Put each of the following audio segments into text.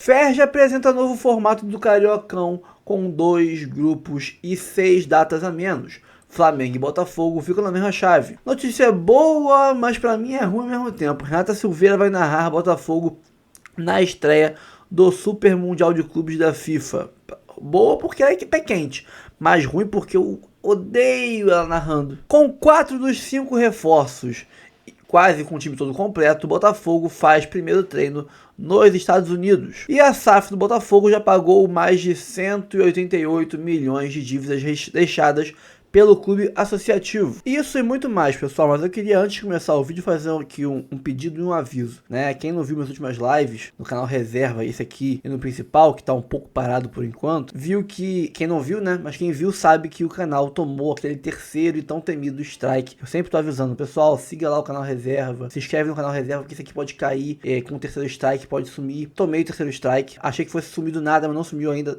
Ferj apresenta novo formato do Cariocão com 2 grupos e 6 datas a menos. Flamengo e Botafogo ficam na mesma chave. Notícia boa, mas pra mim é ruim ao mesmo tempo. Renata Silveira vai narrar Botafogo na estreia do Super Mundial de Clubes da FIFA. Boa porque é pé quente, mas ruim porque eu odeio ela narrando. Com 4 dos 5 reforços, quase com o time todo completo, o Botafogo faz primeiro treino nos Estados Unidos. E a SAF do Botafogo já pagou mais de 188 milhões de dívidas deixadas pelo clube associativo. Isso e muito mais, pessoal, mas eu queria, antes de começar o vídeo, fazer aqui um pedido e um aviso, né? Quem não viu minhas últimas lives, no canal Reserva, esse aqui, e no principal, que tá um pouco parado por enquanto, viu que, quem não viu, né? Mas quem viu sabe que o canal tomou aquele terceiro e tão temido strike. Eu sempre tô avisando, pessoal, siga lá o canal Reserva, se inscreve no canal Reserva, porque esse aqui pode cair com o terceiro strike, pode sumir. Tomei o terceiro strike, achei que fosse sumir do nada, mas não sumiu ainda.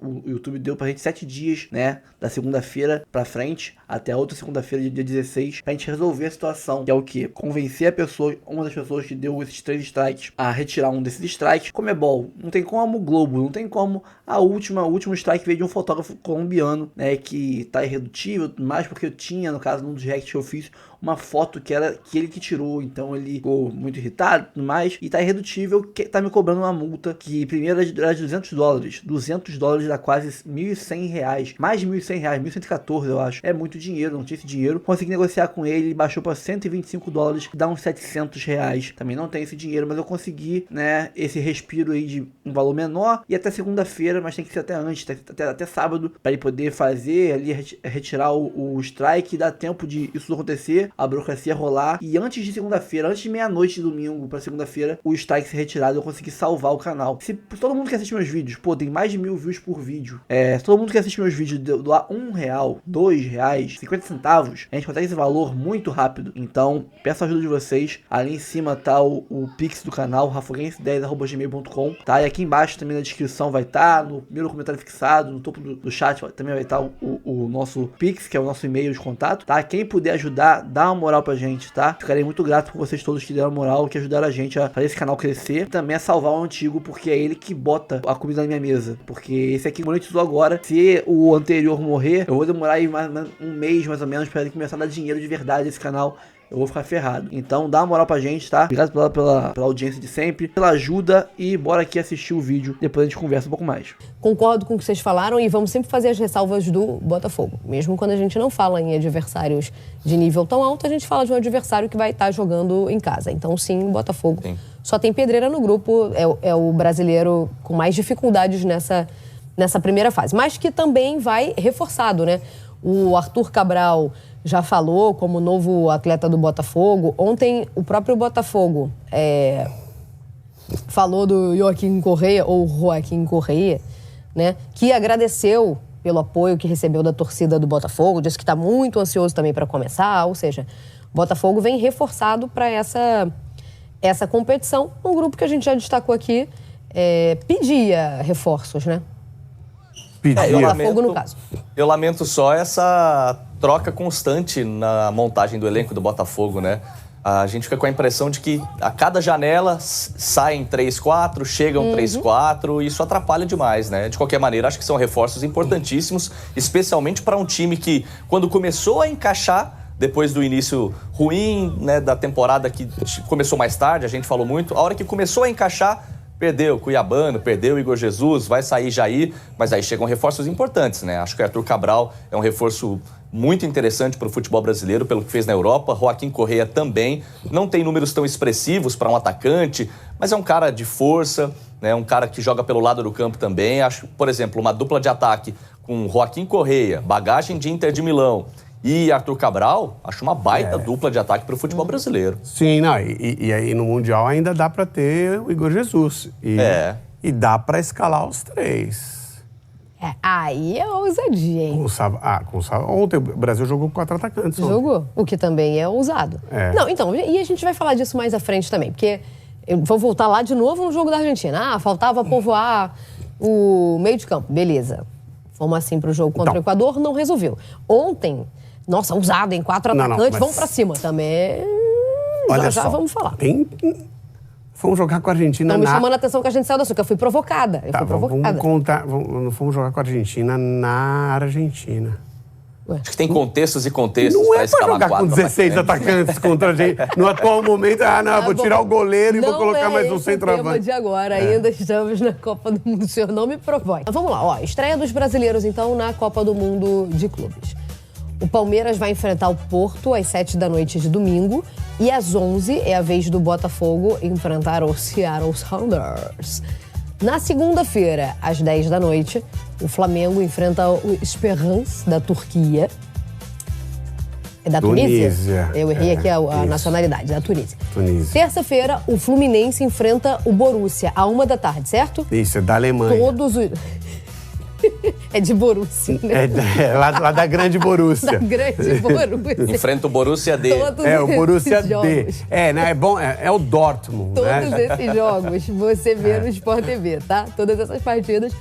O YouTube deu pra gente 7 dias, né? Da segunda-feira pra frente, até a outra segunda-feira, dia 16, pra gente resolver a situação, que é o que? Convencer a pessoa, uma das pessoas que deu esses 3 strikes, a retirar um desses strikes. Comebol, não tem como Globo, não tem como o último strike veio de um fotógrafo colombiano, né, que tá irredutível, mais porque eu tinha, no caso, num dos reacts que eu fiz, uma foto que era ele que tirou, então ele ficou muito irritado e tudo mais, e tá irredutível, que tá me cobrando uma multa, que primeiro era de $200, $200 dá quase R$1.100, mais de R$1.100, 1.114 eu acho, é muito dinheiro, não tinha esse dinheiro, consegui negociar com ele, baixou pra $125, que dá uns R$700, também não tem esse dinheiro, mas eu consegui, né, esse respiro aí de um valor menor, e até segunda-feira, mas tem que ser até antes, até sábado, para ele poder fazer ali, retirar o strike, e dar tempo de isso acontecer, a burocracia rolar, e antes de segunda-feira, antes de meia-noite de domingo para segunda-feira, o strike ser retirado, eu consegui salvar o canal. Se todo mundo que assiste meus vídeos, pô, tem mais de 1.000 views por vídeo, se todo mundo que assiste meus vídeos doar R$1, R$2, 50 centavos, a gente consegue esse valor muito rápido. Então, peço a ajuda de vocês. Ali em cima tá o Pix do canal, rafoguense10@gmail.com, tá? E aqui embaixo também na descrição vai estar, no primeiro comentário fixado, no topo do chat também vai estar o nosso Pix, que é o nosso e-mail de contato, tá? Quem puder ajudar, dá uma moral pra gente, tá? Ficarei muito grato por vocês todos que deram moral, que ajudaram a gente a fazer esse canal crescer, e também a salvar o antigo, porque é ele que bota a comida na minha mesa, porque esse aqui monetizou agora. Se o anterior morrer, eu vou demorar aí um mês mais ou menos pra ele começar a dar dinheiro de verdade esse canal. Eu vou ficar ferrado. Então dá uma moral pra gente, tá? Obrigado pela audiência de sempre, pela ajuda, e bora aqui assistir o vídeo, depois a gente conversa um pouco mais. Concordo com o que vocês falaram, e vamos sempre fazer as ressalvas do Botafogo. Mesmo quando a gente não fala em adversários de nível tão alto, a gente fala de um adversário que vai estar jogando em casa. Então sim, o Botafogo só tem pedreira no grupo, é o brasileiro com mais dificuldades nessa primeira fase, mas que também vai reforçado, né? O Arthur Cabral já falou como novo atleta do Botafogo. Ontem, o próprio Botafogo falou do Joaquim Correia, né, que agradeceu pelo apoio que recebeu da torcida do Botafogo, disse que está muito ansioso também para começar, ou seja, o Botafogo vem reforçado para essa competição. Um grupo que a gente já destacou aqui pedia reforços, né? O Botafogo, no caso. Eu lamento só essa troca constante na montagem do elenco do Botafogo, né? A gente fica com a impressão de que a cada janela saem 3, 4, chegam 3, 4, e isso atrapalha demais, né? De qualquer maneira, acho que são reforços importantíssimos, especialmente para um time que, quando começou a encaixar, depois do início ruim, né, da temporada que começou mais tarde, a gente falou muito, a hora que começou a encaixar, perdeu Cuiabano, perdeu Igor Jesus, vai sair Jair, mas aí chegam reforços importantes, né? Acho que o Arthur Cabral é um reforço muito interessante para o futebol brasileiro, pelo que fez na Europa. Joaquim Correia também. Não tem números tão expressivos para um atacante, mas é um cara de força, né? Um cara que joga pelo lado do campo também. Acho, por exemplo, uma dupla de ataque com Joaquim Correia, bagagem de Inter de Milão, e Arthur Cabral, acho uma baita dupla de ataque para o futebol brasileiro. Sim, não, e aí no Mundial ainda dá para ter o Igor Jesus. E dá para escalar os 3. Aí é ousadia, hein? Ontem o Brasil jogou com 4 atacantes. Jogou, o que também é ousado. Não, então, e a gente vai falar disso mais à frente também, porque eu vou voltar lá de novo no jogo da Argentina. Faltava povoar o meio de campo, beleza. Fomos assim pro jogo contra o Equador, não resolveu. Ontem, nossa, ousado, em 4 atacantes, vamos pra cima também. Olha já só, vamos falar. Fomos jogar com a Argentina Não me chamando a atenção que a gente saiu da Sul, que eu fui provocada. Vamos contar. Fomos jogar com a Argentina na Argentina. Acho que tem contextos e contextos para escalar jogar com 16 atacantes contra a gente. No atual momento, vou tirar o goleiro e vou colocar mais um centroavante. Não é de agora, ainda estamos na Copa do Mundo, o senhor não me provoque. Vamos lá, estreia dos brasileiros, então, na Copa do Mundo de Clubes. O Palmeiras vai enfrentar o Porto às 7 da noite de domingo e às 11 é a vez do Botafogo enfrentar o Seattle Sounders. Na segunda-feira, às 10 da noite, o Flamengo enfrenta o Esperance da Turquia. É da Tunísia? Eu errei aqui a nacionalidade, da Tunísia. Terça-feira, o Fluminense enfrenta o Borussia, à 1 da tarde, certo? Isso, é da Alemanha. É de Borussia, né? Lá da grande Borussia. Da grande Borussia. Enfrenta o Borussia D. O Borussia D. É bom, é o Dortmund, Todos esses jogos você vê no Sport TV, tá? Todas essas partidas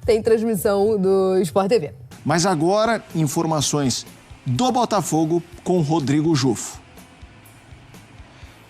têm transmissão do Sport TV. Mas agora, informações do Botafogo com Rodrigo Jufo.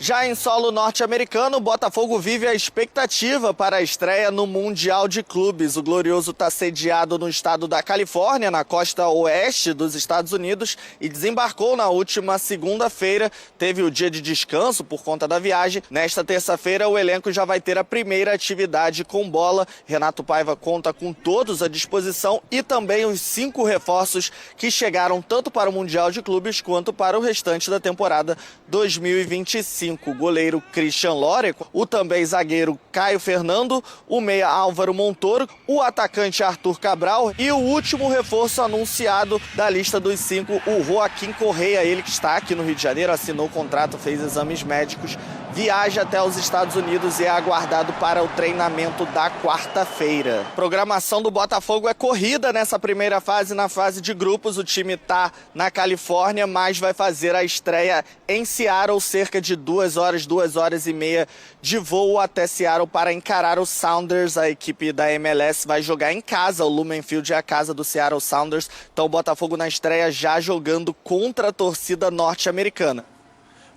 Já em solo norte-americano, o Botafogo vive a expectativa para a estreia no Mundial de Clubes. O Glorioso está sediado no estado da Califórnia, na costa oeste dos Estados Unidos, e desembarcou na última segunda-feira. Teve o dia de descanso por conta da viagem. Nesta terça-feira, o elenco já vai ter a primeira atividade com bola. Renato Paiva conta com todos à disposição e também os 5 reforços que chegaram tanto para o Mundial de Clubes quanto para o restante da temporada 2025. O goleiro Christian Lóreco, o também zagueiro Caio Fernando, o meia Álvaro Montoro, o atacante Arthur Cabral e o último reforço anunciado da lista dos 5, o Joaquim Correia, ele que está aqui no Rio de Janeiro, assinou o contrato, fez exames médicos, viaja até os Estados Unidos e é aguardado para o treinamento da quarta-feira. A programação do Botafogo é corrida nessa primeira fase, na fase de grupos. O time está na Califórnia, mas vai fazer a estreia em Seattle, cerca de 2 horas e meia de voo até Seattle para encarar o Sounders. A equipe da MLS vai jogar em casa, o Lumen Field é a casa do Seattle Sounders. Então o Botafogo na estreia já jogando contra a torcida norte-americana.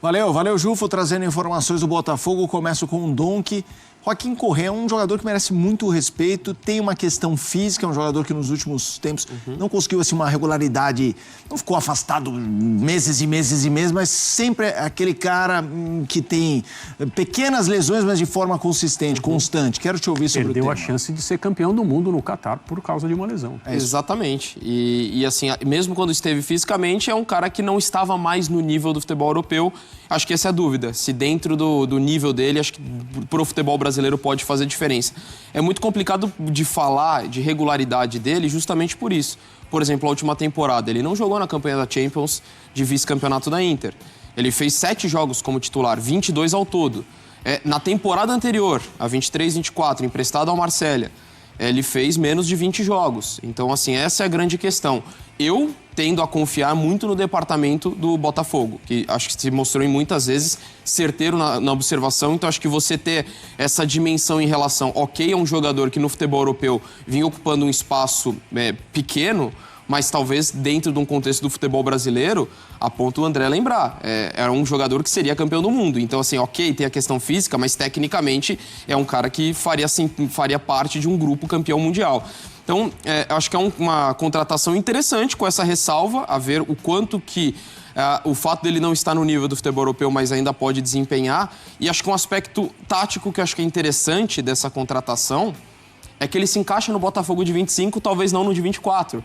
Valeu, Jufo, trazendo informações do Botafogo. Começo com o Donk. Joaquim Correa é um jogador que merece muito respeito, tem uma questão física, é um jogador que nos últimos tempos não conseguiu assim, uma regularidade, não ficou afastado meses e meses, mas sempre é aquele cara que tem pequenas lesões, mas de forma consistente, constante. Quero te ouvir sobre o tema. Perdeu a chance de ser campeão do mundo no Catar por causa de uma lesão. Exatamente. E assim, mesmo quando esteve fisicamente, é um cara que não estava mais no nível do futebol europeu. Acho que essa é a dúvida. Se dentro do nível dele, acho que pro futebol brasileiro pode fazer diferença. É muito complicado de falar de regularidade dele justamente por isso. Por exemplo, a última temporada, ele não jogou na campanha da Champions de vice-campeonato da Inter. Ele fez 7 jogos como titular, 22 ao todo. Na temporada anterior, a 23-24, emprestado ao Marselha, ele fez menos de 20 jogos. Então, assim, essa é a grande questão. Eu tendo a confiar muito no departamento do Botafogo, que acho que se mostrou muitas vezes certeiro na observação. Então, acho que você ter essa dimensão em relação, é um jogador que no futebol europeu vinha ocupando um espaço pequeno, mas talvez dentro de um contexto do futebol brasileiro, a ponto o André lembrar, era um jogador que seria campeão do mundo. Então, assim, tem a questão física, mas tecnicamente é um cara que faria parte de um grupo campeão mundial. Então, acho que é uma contratação interessante com essa ressalva, a ver o quanto que o fato dele não estar no nível do futebol europeu, mas ainda pode desempenhar. E acho que um aspecto tático que eu acho que é interessante dessa contratação é que ele se encaixa no Botafogo de 25, talvez não no de 24.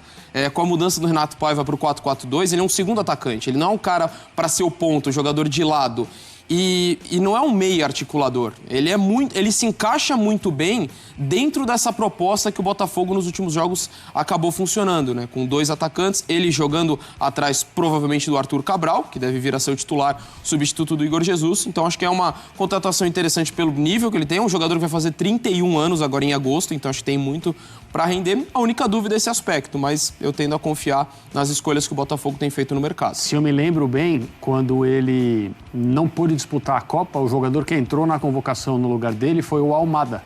Com a mudança do Renato Paiva para o 4-4-2, ele é um segundo atacante. Ele não é um cara para ser o ponto, jogador de lado. E não é um meio articulador. Ele se encaixa muito bem dentro dessa proposta que o Botafogo nos últimos jogos acabou funcionando, né? Com 2 atacantes, ele jogando atrás provavelmente do Arthur Cabral, que deve vir a ser o titular, substituto do Igor Jesus. Então acho que é uma contratação interessante pelo nível que ele tem. É um jogador que vai fazer 31 anos agora em agosto, então acho que tem muito para render. A única dúvida é esse aspecto, mas eu tendo a confiar nas escolhas que o Botafogo tem feito no mercado. Se eu me lembro bem, quando ele não pôde disputar a Copa, o jogador que entrou na convocação no lugar dele foi o Almada.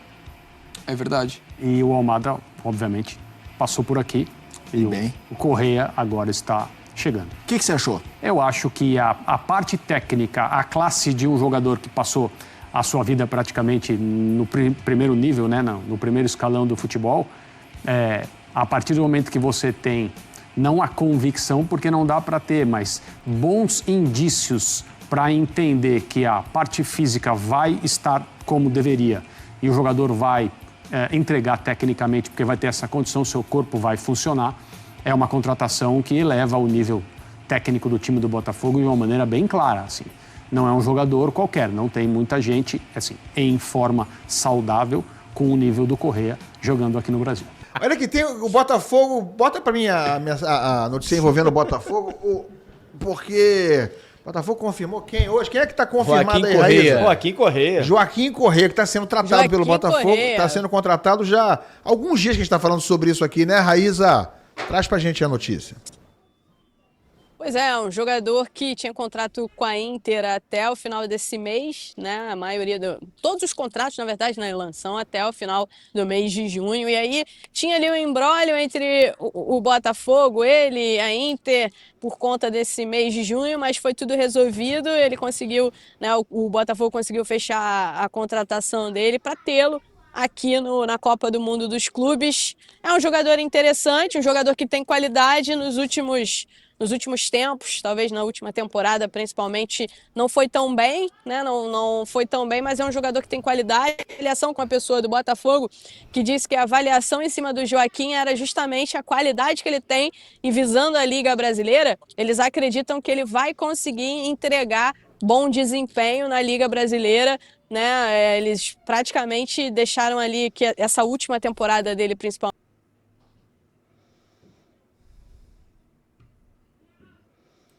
É verdade. E o Almada, obviamente, passou por aqui. E o Correa agora está chegando. O que você achou? Eu acho que a parte técnica, a classe de um jogador que passou a sua vida praticamente no primeiro nível, né, no primeiro escalão do futebol, a partir do momento que você tem, não a convicção, porque não dá para ter, mas bons indícios para entender que a parte física vai estar como deveria e o jogador vai entregar tecnicamente, porque vai ter essa condição, seu corpo vai funcionar, é uma contratação que eleva o nível técnico do time do Botafogo de uma maneira bem clara, assim. Não é um jogador qualquer, não tem muita gente assim, em forma saudável com o nível do Correa jogando aqui no Brasil. Olha que tem o Botafogo, bota pra mim a notícia envolvendo o Botafogo, porque o Botafogo confirmou quem hoje? Quem é que tá confirmado aí, Raíssa? Joaquim Correa. Joaquim Correa, que está sendo tratado pelo Botafogo, está sendo contratado já há alguns dias que a gente está falando sobre isso aqui, né, Raíssa? Traz pra gente a notícia. Pois é, um jogador que tinha contrato com a Inter até o final desse mês, né? A maioria todos os contratos, na verdade, na Elan, são até o final do mês de junho. E aí tinha ali um imbróglio entre o Botafogo, ele, a Inter, por conta desse mês de junho, mas foi tudo resolvido. Ele conseguiu, né? O Botafogo conseguiu fechar a contratação dele para tê-lo aqui na Copa do Mundo dos Clubes. É um jogador interessante, um jogador que tem qualidade nos últimos tempos, talvez na última temporada principalmente, não foi tão bem, né? Não foi tão bem, mas é um jogador que tem qualidade. Avaliação com a pessoa do Botafogo, que disse que a avaliação em cima do Joaquim era justamente a qualidade que ele tem, e visando a Liga Brasileira, eles acreditam que ele vai conseguir entregar bom desempenho na Liga Brasileira, né? Eles praticamente deixaram ali que essa última temporada dele principalmente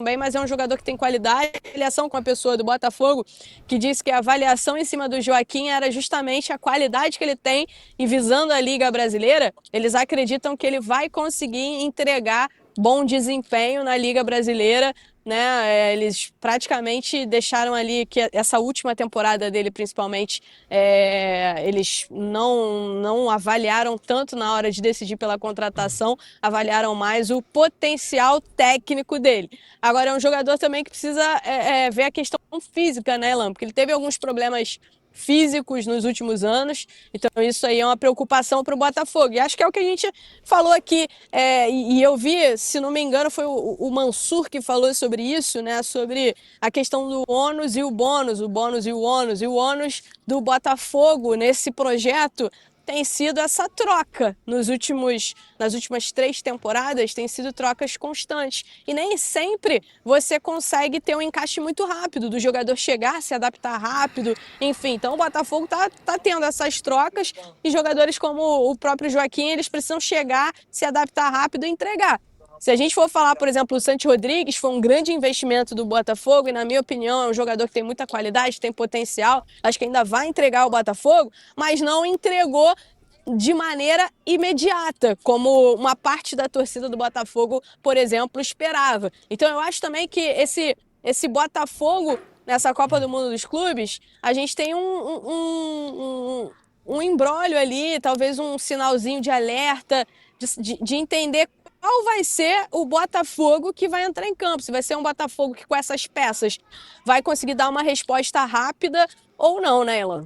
bem, mas é um jogador que tem qualidade. Avaliação com a pessoa do Botafogo, que disse que a avaliação em cima do Joaquim era justamente a qualidade que ele tem, e visando a Liga Brasileira, eles acreditam que ele vai conseguir entregar bom desempenho na Liga Brasileira, né? Eles praticamente deixaram ali que essa última temporada dele principalmente, eles não avaliaram tanto na hora de decidir pela contratação, avaliaram mais o potencial técnico dele. Agora é um jogador também que precisa ver a questão física, né, Elan? Porque ele teve alguns problemas físicos nos últimos anos, então isso aí é uma preocupação para o Botafogo, e acho que é o que a gente falou aqui, e eu vi, se não me engano, foi o Mansur que falou sobre isso, né, sobre a questão do ônus e o bônus, o bônus e o ônus, e o ônus do Botafogo nesse projeto tem sido essa troca. Nas últimas 3 temporadas, tem sido trocas constantes. E nem sempre você consegue ter um encaixe muito rápido, do jogador chegar, se adaptar rápido, enfim. Então o Botafogo tá tendo essas trocas, e jogadores como o próprio Joaquim, eles precisam chegar, se adaptar rápido e entregar. Se a gente for falar, por exemplo, o Santi Rodrigues, foi um grande investimento do Botafogo, e na minha opinião é um jogador que tem muita qualidade, tem potencial, acho que ainda vai entregar ao Botafogo, mas não entregou de maneira imediata, como uma parte da torcida do Botafogo, por exemplo, esperava. Então eu acho também que esse Botafogo, nessa Copa do Mundo dos Clubes, a gente tem um imbróglio ali, talvez um sinalzinho de alerta, de entender qual vai ser o Botafogo que vai entrar em campo. Se vai ser um Botafogo que, com essas peças, vai conseguir dar uma resposta rápida ou não, né, Elan?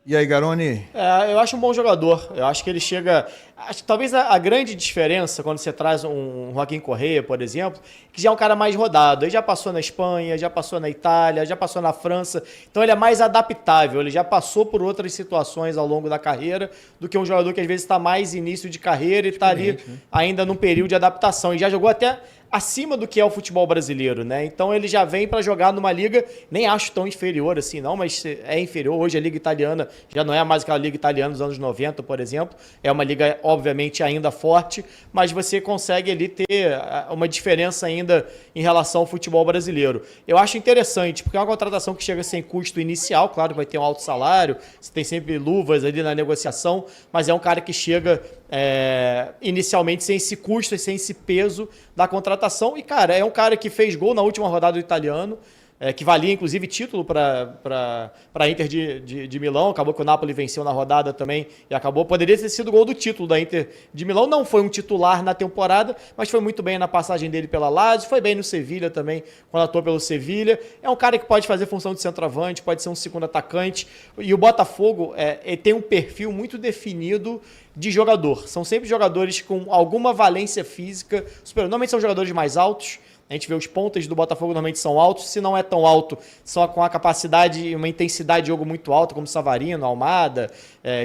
E aí, Garoni? Eu acho um bom jogador. Eu acho que ele chega... Acho que talvez a grande diferença quando você traz um Joaquim Correa, por exemplo, que já é um cara mais rodado. Ele já passou na Espanha, já passou na Itália, já passou na França. Então ele é mais adaptável. Ele já passou por outras situações ao longo da carreira do que um jogador que às vezes está mais início de carreira e está ali ainda num período de adaptação. E já jogou até acima do que é o futebol brasileiro, né? Então ele já vem para jogar numa liga, nem acho tão inferior assim não, mas é inferior. Hoje a liga italiana já não é mais aquela liga italiana dos anos 90, por exemplo. É uma liga, obviamente, ainda forte, mas você consegue ali ter uma diferença ainda em relação ao futebol brasileiro. Eu acho interessante, porque é uma contratação que chega sem custo inicial, claro que vai ter um alto salário, você tem sempre luvas ali na negociação, mas é um cara que chega inicialmente sem esse custo e sem esse peso da contratação. E, cara, é um cara que fez gol na última rodada do italiano, que valia inclusive título para a Inter de Milão. Acabou que o Napoli venceu na rodada também e poderia ter sido o gol do título da Inter de Milão. Não foi um titular na temporada, mas foi muito bem na passagem dele pela Lazio, foi bem no Sevilha também, quando atuou pelo Sevilha. É um cara que pode fazer função de centroavante, pode ser um segundo atacante. E o Botafogo tem um perfil muito definido de jogador. São sempre jogadores com alguma valência física superior. Normalmente são jogadores mais altos. A gente vê os pontas do Botafogo normalmente são altos. Se não é tão alto, só com a capacidade e uma intensidade de jogo muito alta, como Savarino, Almada,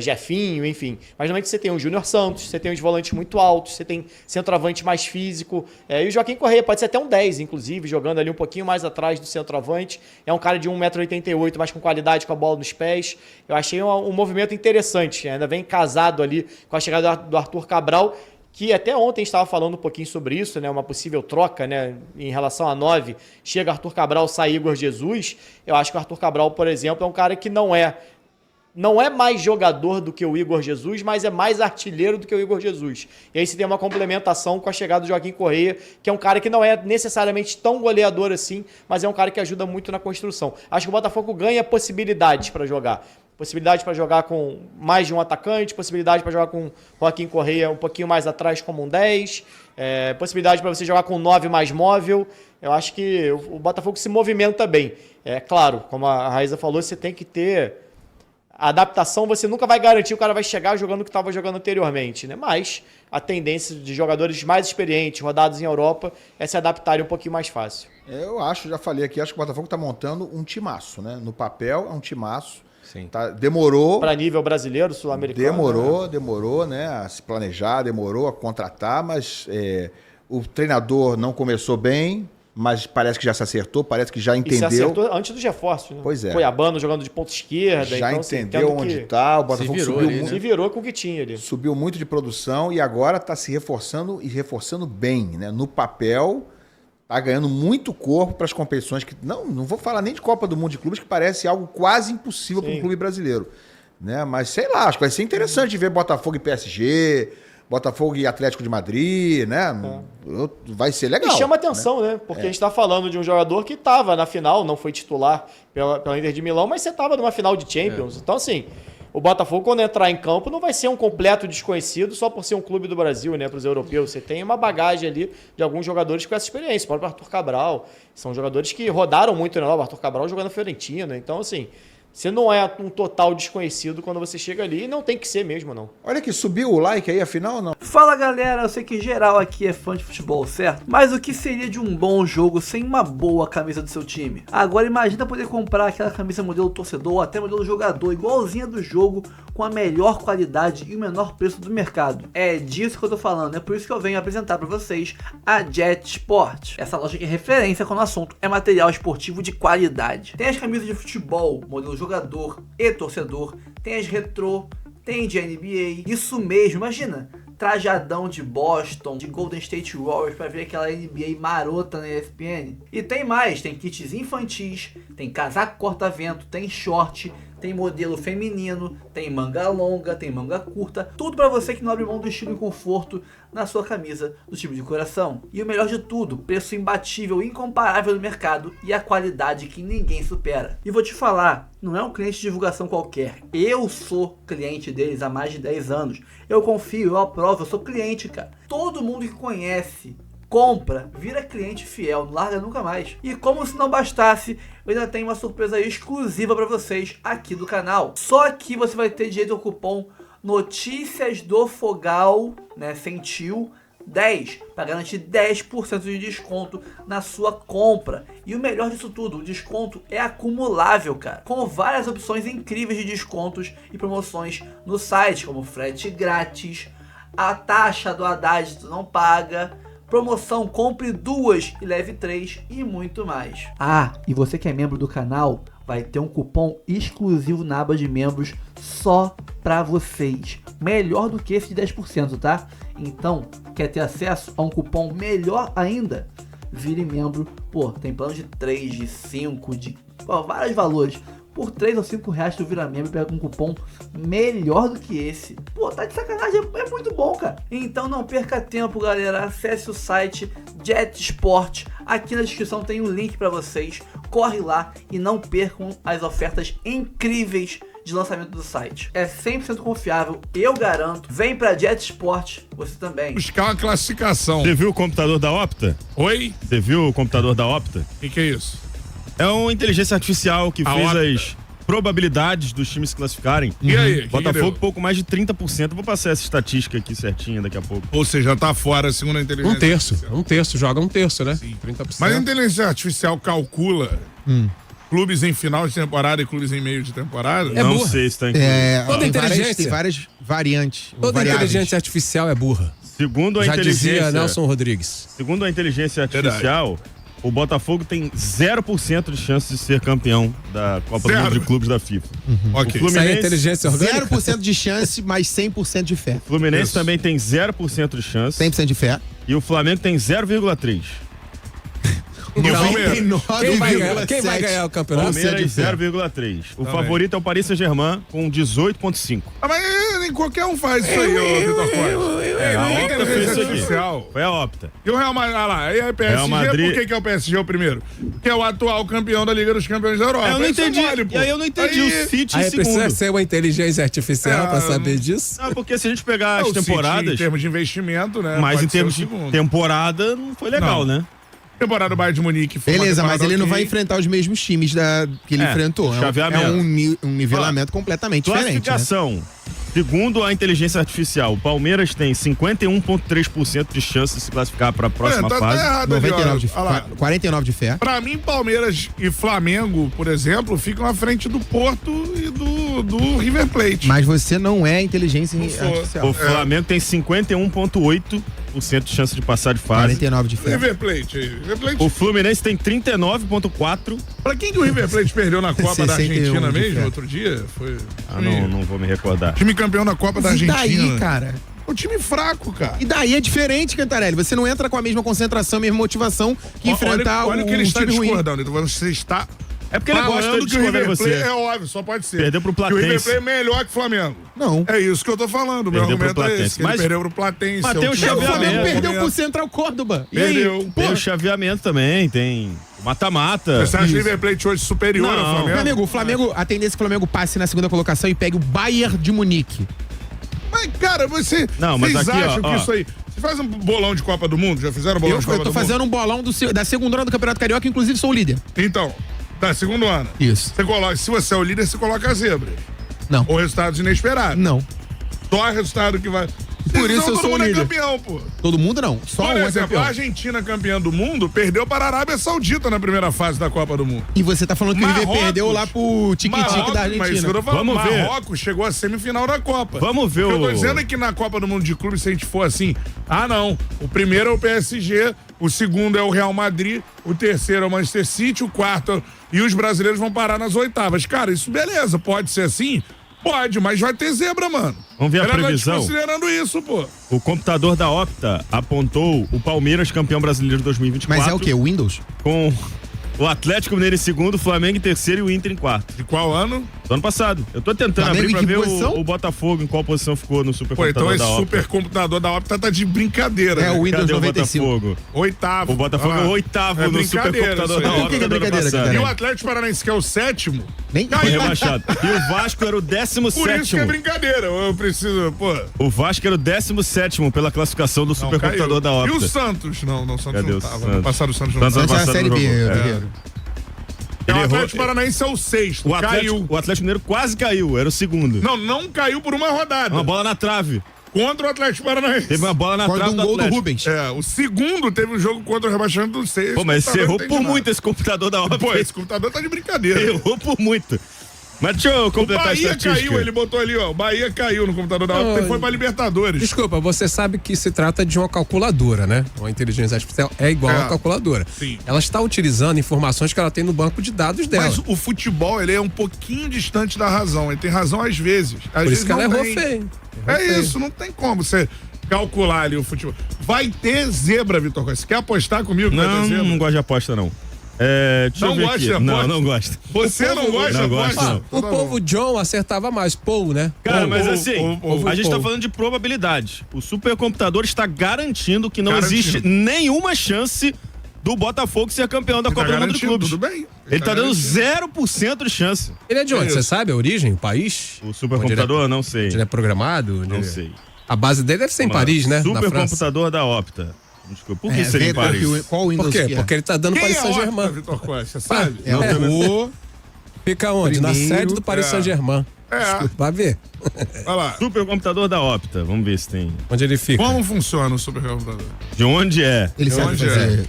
Jefinho, enfim. Mas normalmente você tem o Júnior Santos, você tem os volantes muito altos, você tem centroavante mais físico. E o Joaquim Correia pode ser até um 10, inclusive, jogando ali um pouquinho mais atrás do centroavante. É um cara de 1,88 m, mas com qualidade, com a bola nos pés. Eu achei um movimento interessante. Ainda vem casado ali com a chegada do Arthur Cabral, que até ontem estava falando um pouquinho sobre isso, né, uma possível troca, né, em relação a 9, chega Arthur Cabral, sai Igor Jesus. Eu acho que o Arthur Cabral, por exemplo, é um cara que não é mais jogador do que o Igor Jesus, mas é mais artilheiro do que o Igor Jesus. E aí você tem uma complementação com a chegada do Joaquim Correia, que é um cara que não é necessariamente tão goleador assim, mas é um cara que ajuda muito na construção. Acho que o Botafogo ganha possibilidades para jogar. Possibilidade para jogar com mais de um atacante, possibilidade para jogar com Joaquim Correia um pouquinho mais atrás como um 10, possibilidade para você jogar com um 9 mais móvel. Eu acho que o Botafogo se movimenta bem. Claro, como a Raíza falou, você tem que ter a adaptação, você nunca vai garantir que o cara vai chegar jogando o que estava jogando anteriormente, né? Mas a tendência de jogadores mais experientes, rodados em Europa, é se adaptarem um pouquinho mais fácil. Eu acho, já falei aqui, acho que o Botafogo está montando um timaço, né? No papel é um timaço. Sim. Demorou. Para nível brasileiro, sul-americano. Demorou, né? A se planejar, demorou a contratar, mas o treinador não começou bem, mas parece que já se acertou, parece que já entendeu. E se acertou antes dos reforços, né? Pois é. Cuiabano jogando de ponta esquerda. Já então, entendeu onde está, o Botafogo se virou com o que tinha ali. Subiu muito de produção e agora está se reforçando e reforçando bem, né? No papel, está ganhando muito corpo para as competições que não vou falar nem de Copa do Mundo de Clubes, que parece algo quase impossível para um clube brasileiro, né? Mas sei lá, acho que vai ser interessante ver Botafogo e PSG, Botafogo e Atlético de Madrid, né? Vai ser legal. E chama atenção, né? Porque a gente está falando de um jogador que estava na final, não foi titular pela Inter de Milão, mas você estava numa final de Champions. Então, assim, o Botafogo, quando entrar em campo, não vai ser um completo desconhecido só por ser um clube do Brasil, né? Para os europeus. Você tem uma bagagem ali de alguns jogadores com essa experiência. O próprio Arthur Cabral. São jogadores que rodaram muito na Europa. O Arthur Cabral jogando na Fiorentina. Então, assim, você não é um total desconhecido quando você chega ali e não tem que ser mesmo, não. Olha que subiu o like aí, afinal, ou não? Fala, galera, eu sei que geral aqui é fã de futebol, certo? Mas o que seria de um bom jogo sem uma boa camisa do seu time? Agora imagina poder comprar aquela camisa modelo torcedor ou até modelo jogador, igualzinha do jogo, com a melhor qualidade e o menor preço do mercado. É disso que eu tô falando, é por isso que eu venho apresentar para vocês a Jet Sport. Essa loja que é referência quando o assunto é material esportivo de qualidade. Tem as camisas de futebol, modelo jogador e torcedor, tem as retrô, tem de NBA, isso mesmo, imagina, trajadão de Boston, de Golden State Warriors para ver aquela NBA marota na ESPN. E tem mais, tem kits infantis, tem casaco corta-vento, tem short, tem modelo feminino, tem manga longa, tem manga curta, tudo para você que não abre mão do estilo e conforto na sua camisa do time de coração. E o melhor de tudo, preço imbatível, incomparável no mercado e a qualidade que ninguém supera. E vou te falar, não é um cliente de divulgação qualquer, eu sou cliente deles há mais de 10 anos, eu confio, eu aprovo, eu sou cliente, cara. Todo mundo que conhece, compra, vira cliente fiel, não larga nunca mais. E como se não bastasse, eu ainda tenho uma surpresa exclusiva para vocês aqui do canal. Só aqui você vai ter direito ao cupom Notícias do Fogal, né, sentiu 10, para garantir 10% de desconto na sua compra. E o melhor disso tudo, o desconto é acumulável, cara, com várias opções incríveis de descontos e promoções no site, como frete grátis, a taxa do Haddad tu não paga, promoção compre 2 e leve 3 e muito mais. Ah, e você que é membro do canal vai ter um cupom exclusivo na aba de membros só pra vocês. Melhor do que esse de 10%, tá? Então, quer ter acesso a um cupom melhor ainda? Vire membro. Pô, tem plano de 3, de 5, de vários valores. Por 3 ou 5 reais tu vira membro e pega um cupom melhor do que esse. Pô, tá de sacanagem, é muito bom, cara. Então não perca tempo, galera. Acesse o site JetSport. Aqui na descrição tem um link pra vocês. Corre lá e não percam as ofertas incríveis de lançamento do site. É 100% confiável, eu garanto. Vem pra JetSport, você também. Buscar uma classificação. Você viu o computador da Opta? Oi? Você viu o computador da Opta? O que é isso? É uma inteligência artificial que fez Opta. as probabilidades dos times se classificarem. E aí? Botafogo, pouco mais de 30%. Vou passar essa estatística aqui certinha daqui a pouco. Ou seja, tá fora, segundo a inteligência artificial. Um terço, joga um terço, né? Sim. 30%. Mas a inteligência artificial calcula clubes em final de temporada e clubes em meio de temporada? Não sei se tá incluído. Toda inteligência. Tem várias variantes. Toda variáveis. inteligência artificial é burra. Segundo a Já inteligência... dizia Nelson Rodrigues. Segundo a inteligência artificial, o Botafogo tem 0% de chance de ser campeão da Copa do Mundo de Clubes da FIFA. Ok. O Isso aí é inteligência orgânica? 0% de chance, mas 100% de fé. O Fluminense também tem 0% de chance. 100% de fé. E o Flamengo tem 0,3%. Quem vai ganhar o campeonato? Palmeiras 0,3%. O favorito é o Paris Saint-Germain com 18,5%. Ah, mas nem qualquer um faz isso aí, ô Vitor Costa. A Opta fez isso aqui. artificial. Foi a Opta. E o Real Madrid, olha lá, e aí PSG, Real Madrid... por que é o PSG o primeiro? Porque é o atual campeão da Liga dos Campeões da Europa. Eu não entendi. E aí eu não entendi o City Aí segundo. precisa ser uma inteligência artificial pra saber disso? Não, porque se a gente pegar as o City, temporadas... em termos de investimento, né? Mas pode em termos ser o de segundo. temporada, não foi legal, né? Temporada do Bayern de Munique foi Beleza, uma mas ele não vai ok. enfrentar os mesmos times que ele enfrentou. chaveamento. É um nivelamento completamente diferente. Né? Classificação. Segundo a inteligência artificial, o Palmeiras tem 51,3% de chance de se classificar para a próxima tá fase. errado ali, 49 de fé. Pra mim, Palmeiras e Flamengo, por exemplo, ficam à frente do Porto e do River Plate. Mas você não é inteligência artificial. O Flamengo tem 51,8% de chance de passar de fase. 49 de fé. River Plate. O Fluminense tem 39,4%. Pra quem que o River Plate perdeu na Copa da 61 Argentina de mesmo, fé. outro dia? Foi. Não vou me recordar. Time campeão da Copa da E Argentina. daí, cara? O time fraco, cara. E daí é diferente, Cantarelli. Você não entra com a mesma concentração, a mesma motivação que enfrentar olha o que ele está time ruim. discordando. Então você está... É porque ele gosta de que o River discordar Plate você. é óbvio, só pode ser. Perdeu pro Que o River Platense. Plate é melhor que o Flamengo. Não. É isso que eu tô falando. Meu Perdeu pro argumento é Platense. esse. Que ele Mas- perdeu pro Platense. Mas tem o time O chaveamento. Flamengo bom, perdeu né? pro Central Córdoba. E Perdeu. aí? Tem o chaveamento também, tem o mata-mata. Você acha o River Plate hoje superior Não. ao Flamengo? O Flamengo, a tendência é que o Flamengo passe na segunda colocação e pegue o Bayern de Munique. Mas, cara, vocês mas aqui, acham ó, que ó. isso aí... Você faz um bolão de Copa do Mundo? Já fizeram bolão de Copa Eu do tô fazendo um bolão da segunda ano do Campeonato Carioca, inclusive sou o líder. Mundo? Então, tá, segundo ano. Isso. Você coloca, se você é o líder, você coloca a zebra. Não. Ou resultados inesperados. Não. Só resultado que vai... Por isso eu todo sou o mundo líder. é campeão, pô. Todo mundo não. Só Por um é exemplo, campeão. a Argentina, campeã do mundo, perdeu para a Arábia Saudita na primeira fase da Copa do Mundo. E você tá falando que o River Marrocos. perdeu lá pro tique-tique da Mas isso que eu Argentina. tô falando, Vamos ver. Marrocos chegou à semifinal da Copa. Vamos ver O que eu tô o... dizendo é que na Copa do Mundo de Clubes, se a gente for assim, não, o primeiro é o PSG, o segundo é o Real Madrid, o terceiro é o Manchester City, o quarto e os brasileiros vão parar nas oitavas. Cara, isso beleza, pode ser assim? Pode, mas vai ter zebra, mano. Vamos ver a previsão. Considerando isso, pô. O computador da Opta apontou o Palmeiras campeão brasileiro de 2024. Mas é o quê? O Windows? Com o Atlético Mineiro em segundo, o Flamengo em terceiro e o Inter em quarto. De qual ano? Do ano passado. Eu tô tentando Flamengo abrir pra em ver que posição? o Botafogo em qual posição ficou no Pô, supercomputador então esse da Opta. supercomputador da Opta tá de brincadeira. É né? o Windows Cadê 95. o Botafogo? Oitavo. O Botafogo é o oitavo É no brincadeira supercomputador isso da aí. Opta. Por que que é do ano brincadeira, passado. cara? E o Atlético Paranaense, que é o sétimo, Nem Foi rebaixado. E o Vasco era o 17º. por isso que é brincadeira. Eu preciso, pô. O Vasco era o 17º pela classificação do Não, supercomputador da caiu. Opta. E o Santos? Não, o Santos Cadê não o tava. Santos? No passado o Santos não Santos tava. Essa é a Série B, Guerreiro. O Ele Atlético errou. Paranaense é o sexto. O Atlético Mineiro quase caiu, era o segundo. Não caiu por uma rodada. Uma bola na trave. Contra o Atlético Paranaense. Teve uma bola na Contra trave um do gol do Atlético. Rubens. É, o segundo teve um jogo contra o rebaixamento do sexto. Pô, mas Tá você vendo? errou Não por entendi muito nada. esse computador da Opta. Pô, esse computador tá de brincadeira. Errou por muito. Mas deixa eu O completar a Bahia estatística. caiu, ele botou ali, ó. O Bahia caiu no computador da Opta e foi pra Libertadores. Desculpa, você sabe que se trata de uma calculadora, né? Uma inteligência artificial é igual a uma calculadora. Sim. Ela está utilizando informações que ela tem no banco de dados dela. Mas o futebol, ele é um pouquinho distante da razão. Ele tem razão às vezes. Às Por vezes isso que ela não errou tem. feio. É isso, não tem como você calcular ali o futebol. Vai ter zebra, Vitor Costa. Você quer apostar comigo que vai ter Não, zebra? não gosto de aposta, não. Deixa eu ver aqui. Não gosto. Você não gosta? Não gosto, não. O povo John acertava mais, Paul, né? Cara, mas assim, a gente tá falando de probabilidade. O supercomputador está garantindo que não existe nenhuma chance do Botafogo ser campeão da Copa do Mundo de Clubes. Tudo bem. Ele tá dando 0% de chance. Ele é de onde? Você sabe a origem, o país? O supercomputador, não sei. Ele é programado? Não sei. A base dele deve ser em Paris, né? Supercomputador da Opta. Desculpa. Por que seria em Paris? Qual Windows? Por quê? Porque ele tá dando Paris Saint-Germain. Vitor Costa, sabe? Fica onde? Na sede do Paris Saint-Germain. Desculpa, vai ver. Vai lá. Supercomputador da Opta. Vamos ver se tem. Onde ele fica? Como funciona o supercomputador? De onde é? Ele sabe fazer.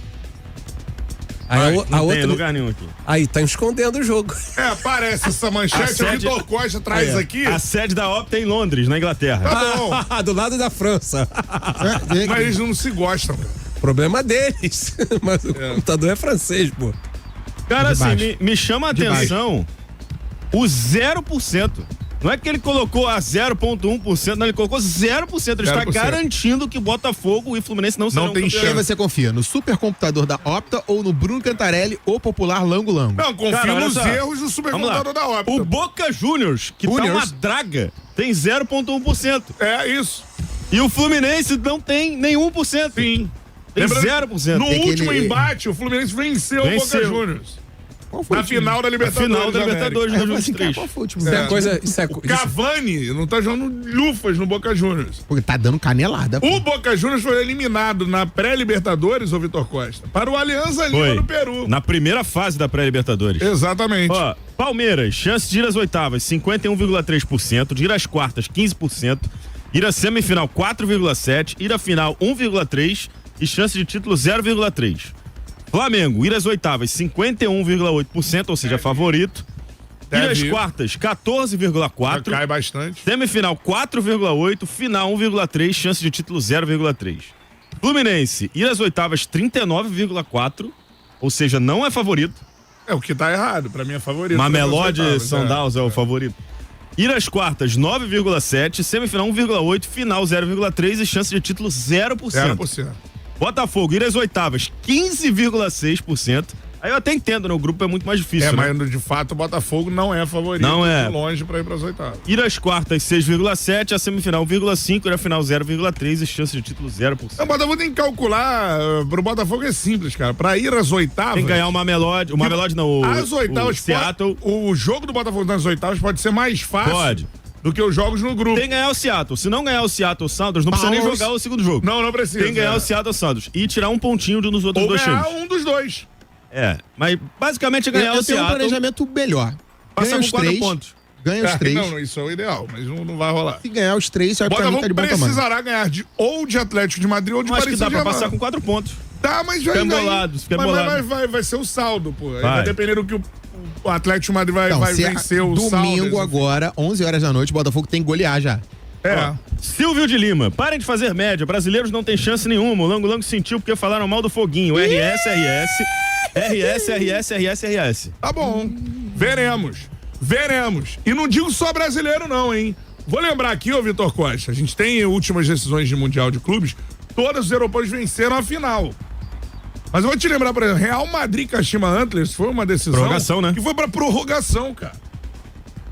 Não tem lugar nenhum aqui. Aí, tá escondendo o jogo. Aparece essa manchete, o Vitor Costa traz aqui. A sede da Opta é em Londres, na Inglaterra. Tá bom. Do lado da França. Mas eles não se gostam, cara. Problema deles. Mas o computador é francês, pô. Cara, assim, me chama a atenção o 0%. Não é que ele colocou a 0,1%, não, ele colocou 0%. Ele está garantindo que Botafogo e Fluminense não serão campeões. Quem você confia? No supercomputador da Opta ou no Bruno Cantarelli, o popular Lango Lango? Não, confio nos erros do supercomputador da Opta. O Boca Juniors, que tá uma draga, tem 0,1%. É isso. E o Fluminense não tem nenhum por cento. Sim. Tem 0%. No último embate, o Fluminense venceu o Boca Juniors. Na final da Libertadores. Final da Libertadores de 2023. Qual foi o último? O Cavani não tá jogando lufas no Boca Juniors. Porque tá dando canelada. O Boca Juniors foi eliminado na pré-Libertadores, ô Vitor Costa, para o Alianza Lima no Peru. Na primeira fase da pré-Libertadores. Exatamente. Ó, Palmeiras, chance de ir às oitavas, 51,3%, de ir às quartas, 15%, ir à semifinal, 4,7%, ir à final, 1,3% e chance de título, 0,3%. Flamengo, ir às oitavas, 51,8%, ou seja, favorito. Ir às quartas, 14,4%. Cai bastante. Semifinal, 4,8%. Final, 1,3%. Chance de título, 0,3%. Fluminense, ir às oitavas, 39,4%. Ou seja, não é favorito. É o que tá errado. Pra mim é favorito. Mamelodi Sundowns é o favorito. Ir às quartas, 9,7%. Semifinal, 1,8%. Final, 0,3%. E chance de título, 0%. 0%. Botafogo, ir às oitavas, 15,6%. Aí eu até entendo, né? O grupo é muito mais difícil. Mas de fato o Botafogo não é favorito. Não é. De longe pra ir pras oitavas. Ir às quartas, 6,7%. A semifinal, 1,5%. Ir à final, 0,3%. E chance de título, 0%. O Botafogo tem que calcular. Pro Botafogo é simples, cara. Pra ir às oitavas. Tem que ganhar o Mamelodi. O Mamelodi não. As oitavas, o Seattle. O jogo do Botafogo nas oitavas pode ser mais fácil. Pode. Do que os jogos no grupo. Tem que ganhar o Seattle. Se não ganhar o Seattle Sounders, não precisa nem jogar o segundo jogo. Não precisa. Tem que ganhar o Seattle Sounders. E tirar um pontinho de nos outros dois times. Ou ganhar um dos dois. Mas basicamente é ganhar o Seattle. Eu tenho um planejamento melhor. Passar com 4 pontos. Ganha os 3. Não, isso é o ideal, mas não vai rolar. Se ganhar os 3, vai pra mim tá de bom tamanho. Precisará ganhar ou de Atlético de Madrid ou de Paris Saint-Germain. Acho que dá pra passar com 4 pontos. Tá, mas vai vai ser o saldo, pô. Vai depender do que o Atlético de Madrid vai vencer o saldo. Domingo agora, 11 horas da noite, o Botafogo tem que golear já. Silvio de Lima, parem de fazer média. Brasileiros não tem chance nenhuma. O Lango Lango sentiu porque falaram mal do Foguinho. RS. Tá bom. Veremos. E não digo só brasileiro, não, hein? Vou lembrar aqui, ô Vitor Costa, a gente tem últimas decisões de Mundial de Clubes, todos os europeus venceram a final. Mas eu vou te lembrar, por exemplo, Real Madrid Kashima Antlers foi uma decisão prorrogação, né? Que foi pra prorrogação, cara.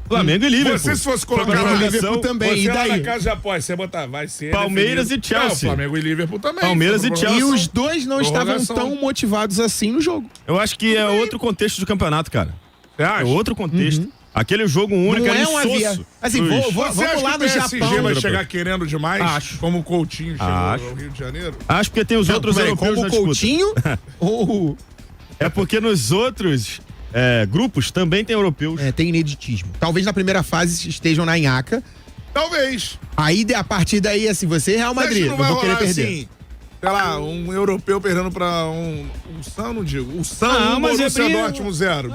Flamengo e Liverpool. Você, se fosse colocar na Liverpool também, você e daí? na casa de aposta, você botar, vai ser Palmeiras definido. e Chelsea. Flamengo e Liverpool também. Palmeiras e Chelsea. E os dois não estavam tão motivados assim no jogo. Eu acho que é outro contexto do campeonato, cara. Você acha? É outro contexto. Aquele jogo único não ali, é um avião. Assim, vamos lá no Japão. Você vai chegar querendo demais? Acho. Como o Coutinho chegou ao Rio de Janeiro? Acho porque tem os outros europeus como na o Coutinho ou... É porque nos outros grupos também tem europeus. Tem ineditismo. Talvez na primeira fase estejam na Inhaca. Talvez. Aí, a partir daí, assim, você é Real Madrid. Não vou querer perder. Assim, sei lá, um europeu perdendo pra um Sun, não digo. O Sun, mas Borussia Dortmund 0.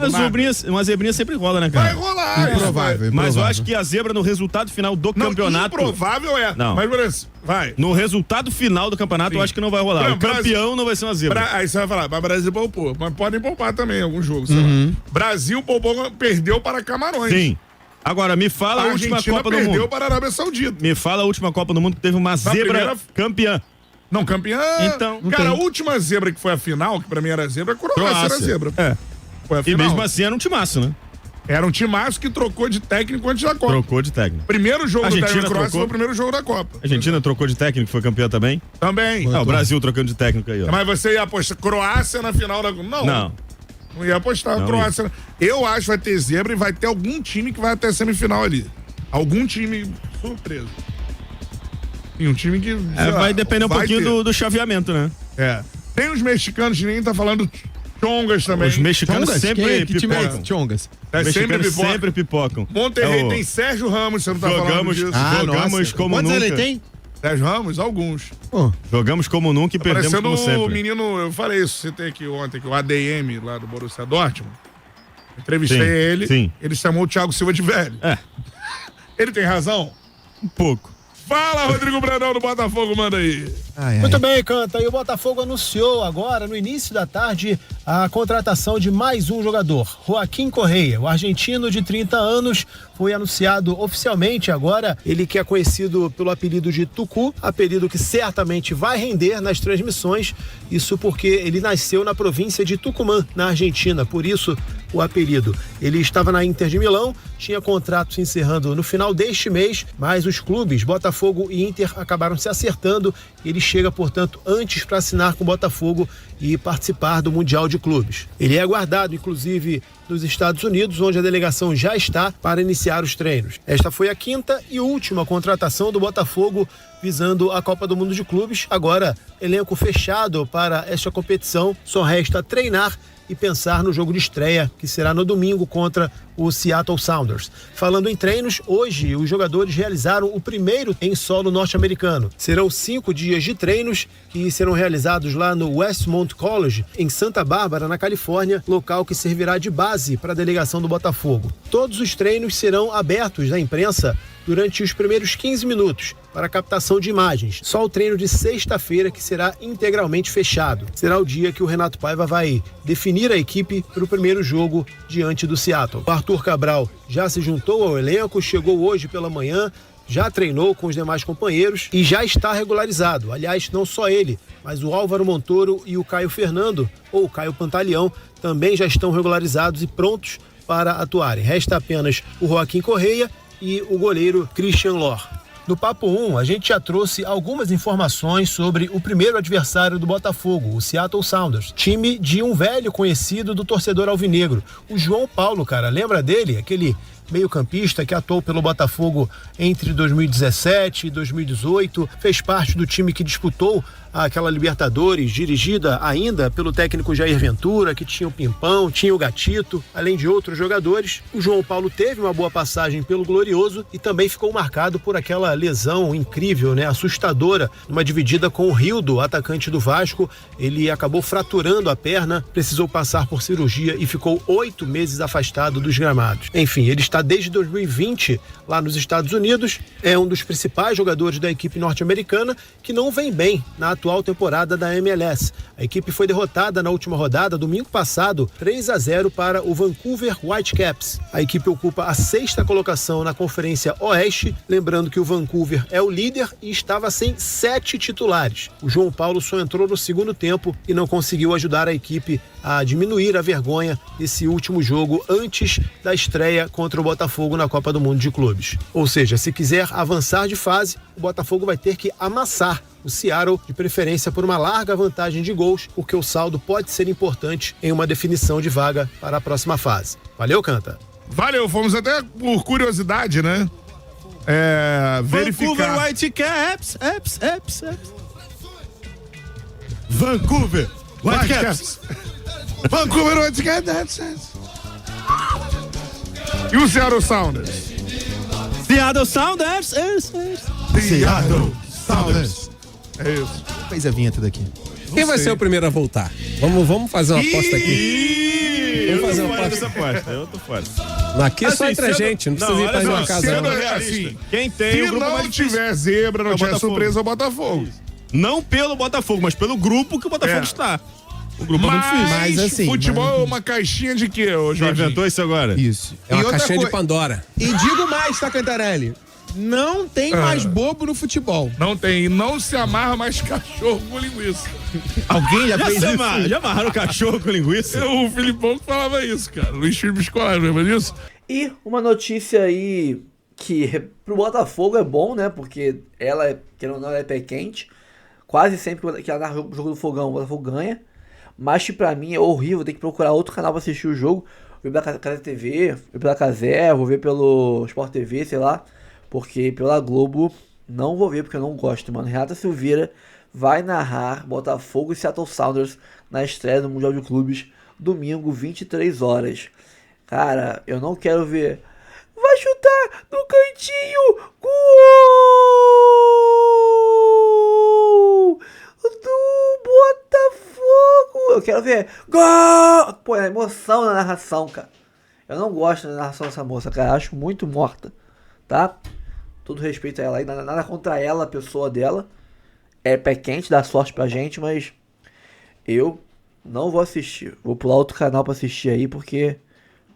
Uma zebrinha sempre rola, né, cara? Vai rolar. Improvável. Mas eu acho que a zebra no resultado final do campeonato... Improvável é. Não. Mas, vai. No resultado final do campeonato, eu acho que não vai rolar. O campeão não vai ser uma zebra. Aí você vai falar, mas Brasil poupou. Mas podem poupar também em algum jogo, sei lá. Brasil poupou, perdeu para Camarões. Sim. Agora, me fala a última Copa do Mundo. Perdeu para a Arábia Saudita. Me fala a última Copa do Mundo que teve uma zebra campeã. Não, campeã. Então, cara, a última zebra que foi a final, que pra mim era zebra, a Croácia era zebra. Foi a E final. mesmo assim era um timaço, né? Era um timaço que trocou de técnico antes da Copa. Trocou de técnico. Primeiro jogo A do Argentina técnico da Croácia trocou. foi o primeiro jogo da Copa. A Argentina trocou de técnico, foi campeã também? Também. O Brasil trocando de técnico aí, ó. Mas você ia apostar Croácia na final da... Não ia apostar Croácia. Eu acho que vai ter zebra e vai ter algum time que vai até a semifinal ali. Algum time surpreso. E um time que... vai depender um pouquinho do chaveamento, né? Tem os mexicanos que ninguém tá falando... Chongas também. Os mexicanos Chongas? sempre Que time é pipocam. esse? Chongas. Sempre pipocam. Monterrey tem Sérgio Ramos, você não tá falando disso. Jogamos como Quantos nunca. ele tem? Sérgio Ramos? Alguns. Jogamos como nunca e perdemos Parecendo como sempre. o menino, eu falei isso, você tem aqui ontem, que o ADM lá do Borussia Dortmund. Entrevistei ele, ele chamou o Thiago Silva de velho. Ele tem razão? Um pouco. Fala, Rodrigo Brandão do Botafogo, manda aí. Muito bem, Canta. E o Botafogo anunciou agora, no início da tarde, a contratação de mais um jogador, Joaquim Correia. O argentino de 30 anos foi anunciado oficialmente agora. Ele que é conhecido pelo apelido de Tucu, apelido que certamente vai render nas transmissões. Isso porque ele nasceu na província de Tucumã, na Argentina. Por isso, o apelido. Ele estava na Inter de Milão, tinha contrato se encerrando no final deste mês, mas os clubes Botafogo e Inter acabaram se acertando. Ele chega, portanto, antes para assinar com o Botafogo e participar do Mundial de Clubes. Ele é aguardado, inclusive, nos Estados Unidos, onde a delegação já está para iniciar os treinos. Esta foi a quinta e última contratação do Botafogo visando a Copa do Mundo de Clubes. Agora, elenco fechado para esta competição, só resta treinar e pensar no jogo de estreia, que será no domingo contra o Seattle Sounders. Falando em treinos, hoje os jogadores realizaram o primeiro em solo norte-americano. Serão 5 dias de treinos que serão realizados lá no Westmont College, em Santa Bárbara, na Califórnia, local que servirá de base para a delegação do Botafogo. Todos os treinos serão abertos à imprensa durante os primeiros 15 minutos para captação de imagens. Só o treino de sexta-feira que será integralmente fechado. Será o dia que o Renato Paiva vai definir a equipe para o primeiro jogo diante do Seattle. O Arthur Cabral já se juntou ao elenco, chegou hoje pela manhã, já treinou com os demais companheiros e já está regularizado. Aliás, não só ele, mas o Álvaro Montoro e o Caio Fernando, ou Caio Pantaleão, também já estão regularizados e prontos para atuarem. Resta apenas o Joaquim Correia e o goleiro Christian Lohr. No Papo 1, a gente já trouxe algumas informações sobre o primeiro adversário do Botafogo, o Seattle Sounders, time de um velho conhecido do torcedor alvinegro, o João Paulo, cara. Lembra dele? Aquele meio-campista que atuou pelo Botafogo entre 2017 e 2018, fez parte do time que disputou aquela Libertadores, dirigida ainda pelo técnico Jair Ventura, que tinha o Pimpão, tinha o Gatito, além de outros jogadores. O João Paulo teve uma boa passagem pelo Glorioso e também ficou marcado por aquela lesão incrível, né, assustadora, numa dividida com o Rildo, atacante do Vasco. Ele acabou fraturando a perna, precisou passar por cirurgia e ficou 8 meses afastado dos gramados. Enfim, ele está desde 2020 lá nos Estados Unidos, é um dos principais jogadores da equipe norte-americana que não vem bem na atual temporada da MLS. A equipe foi derrotada na última rodada, domingo passado, 3-0 para o Vancouver Whitecaps. A equipe ocupa a 6ª colocação na Conferência Oeste, lembrando que o Vancouver é o líder e estava sem 7 titulares. O João Paulo só entrou no segundo tempo e não conseguiu ajudar a equipe a diminuir a vergonha desse último jogo antes da estreia contra o Botafogo na Copa do Mundo de Clubes. Ou seja, se quiser avançar de fase, o Botafogo vai ter que amassar o Seattle, de preferência por uma larga vantagem de gols, porque o saldo pode ser importante em uma definição de vaga para a próxima fase. Valeu, Canta? Valeu, fomos até por curiosidade, né? Verificar. Vancouver Whitecaps, Vancouver Whitecaps. Vancouver Whitecaps. E o Seattle Sounders? Seattle Sounders. Seattle Sounders. É isso. Fez a vinheta daqui. Quem vai ser o primeiro a voltar? Vamos fazer uma aposta aqui. Vamos fazer uma aposta. Eu tô fora. Aqui é só entre a gente, não precisa ir pra uma casa. Assim, quem tem se não tiver zebra, não tiver surpresa, é o Botafogo. Não pelo Botafogo, mas pelo grupo que o Botafogo está. O grupo é muito difícil. Mas assim, futebol é uma caixinha de quê, ô Jorge? Inventou isso agora? Isso. É uma caixinha de Pandora. E digo mais, tá, Cantarelli? Não tem mais bobo no futebol. Não tem. E não se amarra mais cachorro com linguiça. Alguém já fez isso? Já amarraram cachorro com linguiça? O Filipão que falava isso, cara. Luiz Felipe Scolari, lembra disso? E uma notícia aí que pro Botafogo é bom, né? Porque ela, querendo ou não, ela é pé quente. Quase sempre que ela narra o jogo do Fogão, o Botafogo ganha. Mas que pra mim é horrível, tem que procurar outro canal pra assistir o jogo. Vou ver pela Casa TV, vou ver pela Casé, vou ver pelo Sport TV, sei lá. Porque pela Globo não vou ver, porque eu não gosto, mano. Renata Silveira vai narrar Botafogo e Seattle Sounders na estreia do Mundial de Clubes, domingo, 23 horas. Cara, eu não quero ver. Vai chutar no cantinho! Gol! Do Botafogo! Eu quero ver. Gol! Pô, é emoção na narração, cara. Eu não gosto da narração dessa moça, cara. Acho muito morta, tá? Todo respeito a ela aí, nada contra ela, a pessoa dela. É pé quente, dá sorte pra gente, mas eu não vou assistir. Vou pular outro canal pra assistir aí, porque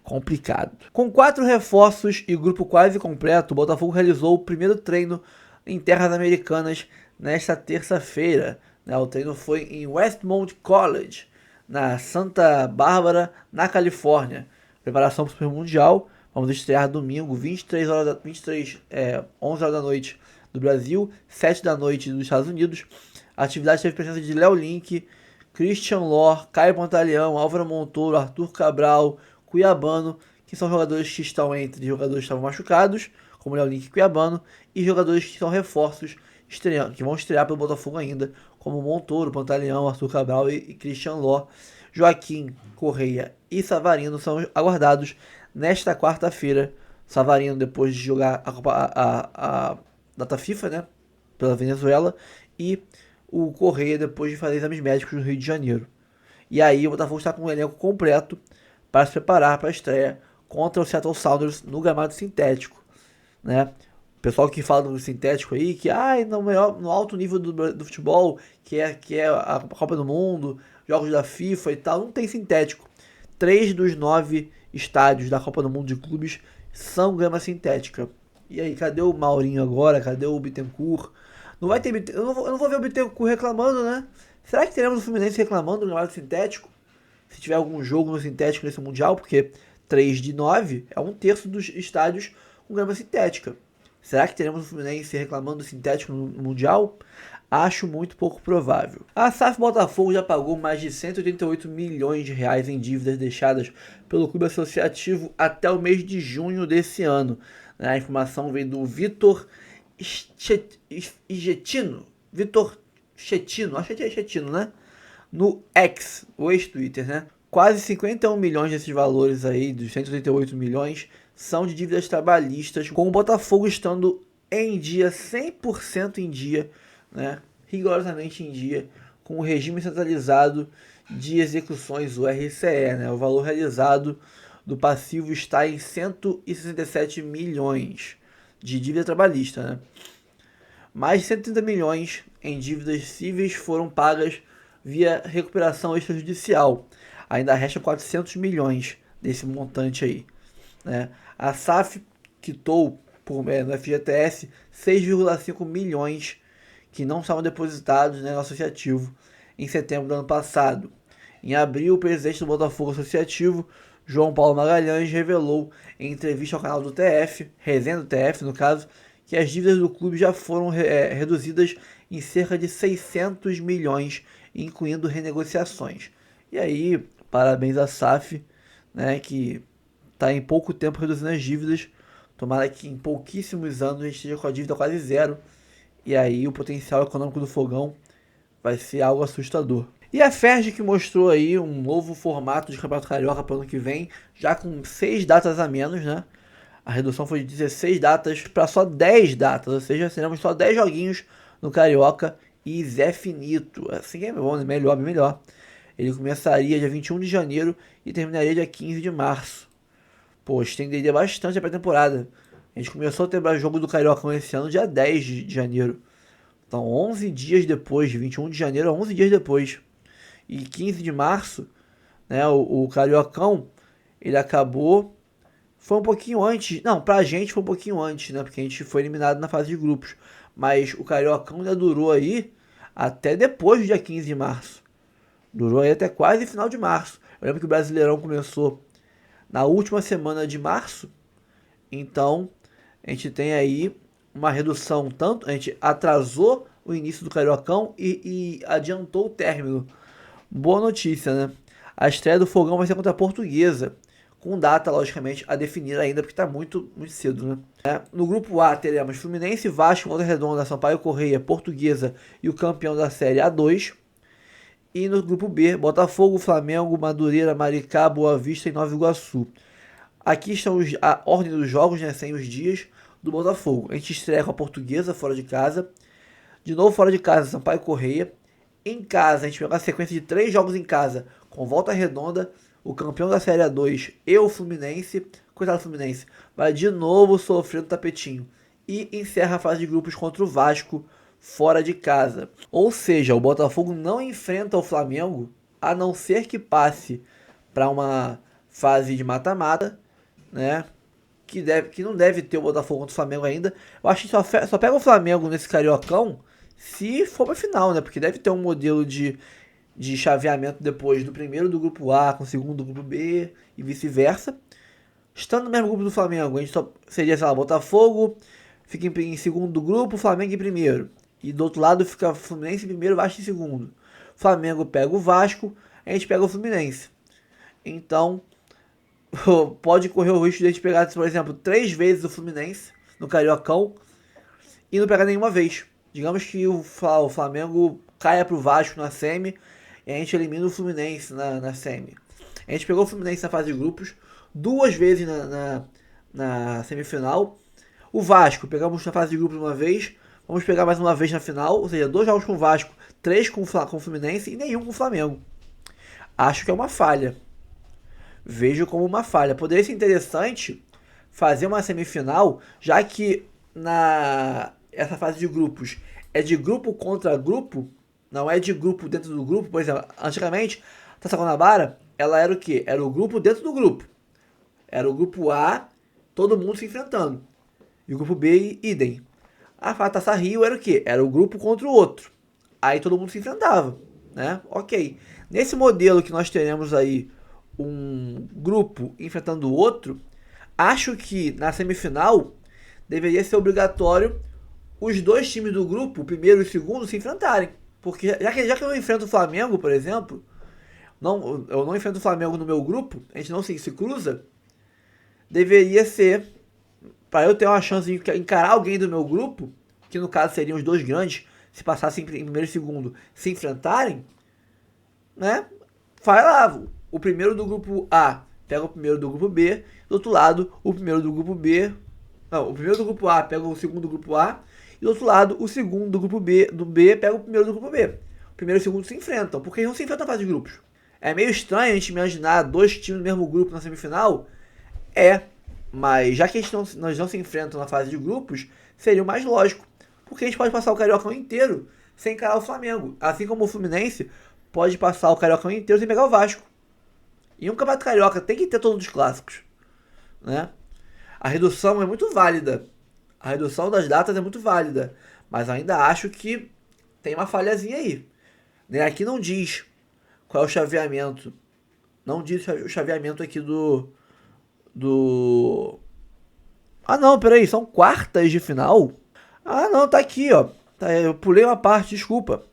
complicado. Com 4 reforços e grupo quase completo, o Botafogo realizou o primeiro treino em terras americanas nesta terça-feira. O treino foi em Westmont College, na Santa Bárbara, na Califórnia. Preparação para o Super Mundial. Vamos estrear domingo, 11 horas da noite do Brasil, 7 da noite dos Estados Unidos. A atividade teve presença de Léo Link, Christian Lor, Caio Pantaleão, Álvaro Montoro, Arthur Cabral, Cuiabano, que são jogadores que estão entre jogadores que estavam machucados, como Léo Link e Cuiabano, e jogadores que são reforços estreando, que vão estrear pelo Botafogo ainda, como Montoro, Pantaleão, Arthur Cabral e Christian Lor. Joaquim, Correia e Savarino são aguardados nesta quarta-feira. Savarino depois de jogar a data FIFA, né, pela Venezuela, e o Correia depois de fazer exames médicos no Rio de Janeiro. E aí o Botafogo está com um elenco completo para se preparar para a estreia contra o Seattle Sounders no gramado sintético, né? O pessoal que fala do sintético aí, que no alto nível do futebol, que é a Copa do Mundo, jogos da FIFA e tal, não tem sintético. 3 dos 9 estádios da Copa do Mundo de clubes são grama sintética. E aí, cadê o Maurinho agora? Cadê o Bittencourt? Não vai ter eu não vou ver o Bittencourt reclamando, né? Será que teremos o Fluminense reclamando do gramado sintético? Se tiver algum jogo no sintético nesse Mundial, porque 3 de 9 é 1/3 dos estádios com grama sintética. Será que teremos o Fluminense reclamando do sintético no Mundial? Acho muito pouco provável. A SAF Botafogo já pagou mais de 188 milhões de reais em dívidas deixadas pelo clube associativo até o mês de junho desse ano. A informação veio do Vitor Schettino. Vitor Schettino, acho que é Schettino, né? No X, o ex-Twitter, né? Quase 51 milhões desses valores aí, dos 188 milhões, são de dívidas trabalhistas, com o Botafogo estando em dia, 100% em dia, né? Rigorosamente em dia, com o regime centralizado de execuções, o RCE, né? O valor realizado do passivo está em 167 milhões de dívida trabalhista, né? Mais de 130 milhões em dívidas cíveis foram pagas via recuperação extrajudicial. Ainda resta 400 milhões desse montante aí, né? A SAF quitou no FGTS 6,5 milhões que não estavam depositados, né, no associativo em setembro do ano passado. Em abril, o presidente do Botafogo Associativo, João Paulo Magalhães, revelou em entrevista ao canal do TF, resenha do TF no caso, que as dívidas do clube já foram reduzidas em cerca de 600 milhões, incluindo renegociações. E aí, parabéns à SAF, né, que está em pouco tempo reduzindo as dívidas. Tomara que em pouquíssimos anos a gente esteja com a dívida quase zero. E aí o potencial econômico do Fogão vai ser algo assustador. E a Ferg, que mostrou aí um novo formato de Campeonato Carioca para o ano que vem, já com 6 datas a menos, né? A redução foi de 16 datas para só 10 datas, ou seja, teremos só 10 joguinhos no Carioca e Zé Finito. Assim é bom, né? Melhor. Ele começaria dia 21 de janeiro e terminaria dia 15 de março. Pô, estenderia bastante a pré-temporada. A gente começou a ter jogo do Carioca esse ano dia 10 de janeiro. Então 11 dias depois, de 21 de janeiro a 11 dias depois. E 15 de março, né, o Cariocão, ele acabou foi um pouquinho antes. Não, pra gente foi um pouquinho antes, né? Porque a gente foi eliminado na fase de grupos. Mas o Cariocão ainda durou aí até depois do dia 15 de março. Durou aí até quase final de março. Eu lembro que o Brasileirão começou na última semana de março. Então, a gente tem aí uma redução. Tanto a gente atrasou o início do Cariocão e adiantou o término. Boa notícia, né? A estreia do Fogão vai ser contra a Portuguesa, com data, logicamente, a definir ainda, porque está muito cedo, né? No grupo A teremos Fluminense, Vasco, Volta Redonda, Sampaio Correia, Portuguesa e o campeão da Série A2. E no grupo B, Botafogo, Flamengo, Madureira, Maricá, Boa Vista e Nova Iguaçu. Aqui estão a ordem dos jogos, né, sem os dias do Botafogo. A gente estreia com a Portuguesa, fora de casa. De novo fora de casa, Sampaio Correia. Em casa, a gente pega uma sequência de 3 jogos em casa, com Volta Redonda, o campeão da Série A2 e o Fluminense. Coitado do Fluminense, vai de novo sofrer no tapetinho. E encerra a fase de grupos contra o Vasco, fora de casa. Ou seja, o Botafogo não enfrenta o Flamengo, a não ser que passe para uma fase de mata-mata, né? Que não deve ter o Botafogo contra o Flamengo ainda. Eu acho que só pega o Flamengo nesse Cariocão se for pra final, né? Porque deve ter um modelo de chaveamento depois do primeiro do grupo A com o segundo do grupo B e vice-versa. Estando no mesmo grupo do Flamengo, a gente só seria, sei lá, Botafogo fica em segundo do grupo, Flamengo em primeiro. E do outro lado fica Fluminense em primeiro, Vasco em segundo. Flamengo pega o Vasco, a gente pega o Fluminense. Então, pode correr o risco de a gente pegar, por exemplo, 3 vezes o Fluminense no Cariocão e não pegar nenhuma vez. Digamos que o Flamengo caia pro Vasco na semi e a gente elimina o Fluminense na semi. A gente pegou o Fluminense na fase de grupos 2 vezes na semifinal. O Vasco, pegamos na fase de grupos uma vez, vamos pegar mais uma vez na final, ou seja, 2 jogos com o Vasco, 3 com o Fluminense e nenhum com o Flamengo. Acho que é uma falha. Vejo como uma falha. Poderia ser interessante fazer uma semifinal, já que essa fase de grupos é de grupo contra grupo, não é de grupo dentro do grupo. Por exemplo, antigamente, a Taça Guanabara, ela era o quê? Era o grupo dentro do grupo. Era o grupo A, todo mundo se enfrentando. E o grupo B, idem. A Taça Rio era o quê? Era o grupo contra o outro. Aí todo mundo se enfrentava, né? Ok. Nesse modelo que nós teremos aí um grupo enfrentando o outro, acho que na semifinal deveria ser obrigatório os 2 times do grupo, o primeiro e o segundo, se enfrentarem. Porque já que eu enfrento o Flamengo, por exemplo, eu não enfrento o Flamengo no meu grupo, a gente não se cruza, deveria ser, para eu ter uma chance de encarar alguém do meu grupo, que no caso seriam os 2 grandes, se passassem em primeiro e segundo, se enfrentarem, né? Vai lá, o primeiro do grupo A pega o primeiro do grupo B, do outro lado, o primeiro do grupo B, não, o primeiro do grupo A pega o segundo do grupo A, e do outro lado, o segundo do grupo B pega o primeiro do grupo B. O primeiro e o segundo se enfrentam, porque eles não se enfrentam na fase de grupos. É meio estranho a gente imaginar 2 times do mesmo grupo na semifinal, mas já que nós não se enfrentam na fase de grupos, seria o mais lógico, porque a gente pode passar o Cariocão inteiro sem encarar o Flamengo, assim como o Fluminense pode passar o Cariocão inteiro sem pegar o Vasco. E um campeonato carioca tem que ter todos os clássicos, né? A redução é muito válida. A redução das datas é muito válida. Mas ainda acho que tem uma falhazinha aí. Aqui não diz qual é o chaveamento. Não diz o chaveamento aqui do... Ah, não, peraí. São quartas de final? Ah, não, tá aqui, ó. Eu pulei uma parte, desculpa.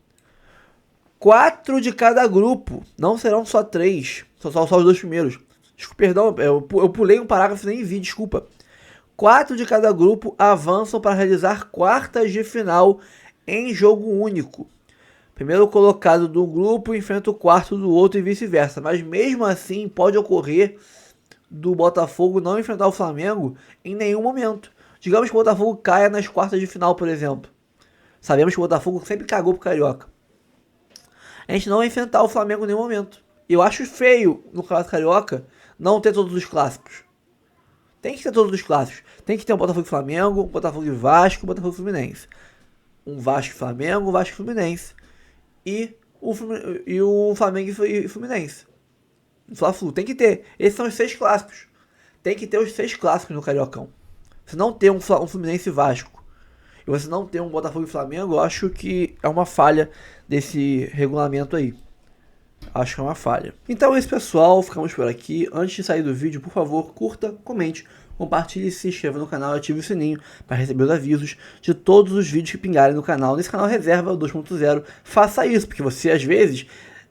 4 de cada grupo. Não serão só 3. Só os 2 primeiros. Desculpa, perdão, eu pulei um parágrafo e nem vi, desculpa. 4 de cada grupo avançam para realizar quartas de final em jogo único. Primeiro colocado do grupo enfrenta o quarto do outro e vice-versa. Mas mesmo assim pode ocorrer do Botafogo não enfrentar o Flamengo em nenhum momento. Digamos que o Botafogo caia nas quartas de final, por exemplo. Sabemos que o Botafogo sempre cagou pro Carioca. A gente não vai enfrentar o Flamengo em nenhum momento. Eu acho feio no Campeonato Carioca não ter todos os clássicos. Tem que ter todos os clássicos. Tem que ter um Botafogo e Flamengo, um Botafogo e Vasco, um Botafogo e Fluminense. Um Vasco e Flamengo, um Vasco e Fluminense. E o Flamengo e Fluminense. Fla-Flu. Tem que ter. Esses são os 6 clássicos. tem que ter os 6 clássicos no Cariocão. Se não ter um Fluminense e Vasco, e você não ter um Botafogo e Flamengo, eu acho que é uma falha desse regulamento aí. Acho que é uma falha. Então é isso, pessoal. Ficamos por aqui. Antes de sair do vídeo, por favor, curta, comente, compartilhe, se inscreva no canal e ative o sininho para receber os avisos de todos os vídeos que pingarem no canal. Nesse canal Reserva 2.0, faça isso, porque você às vezes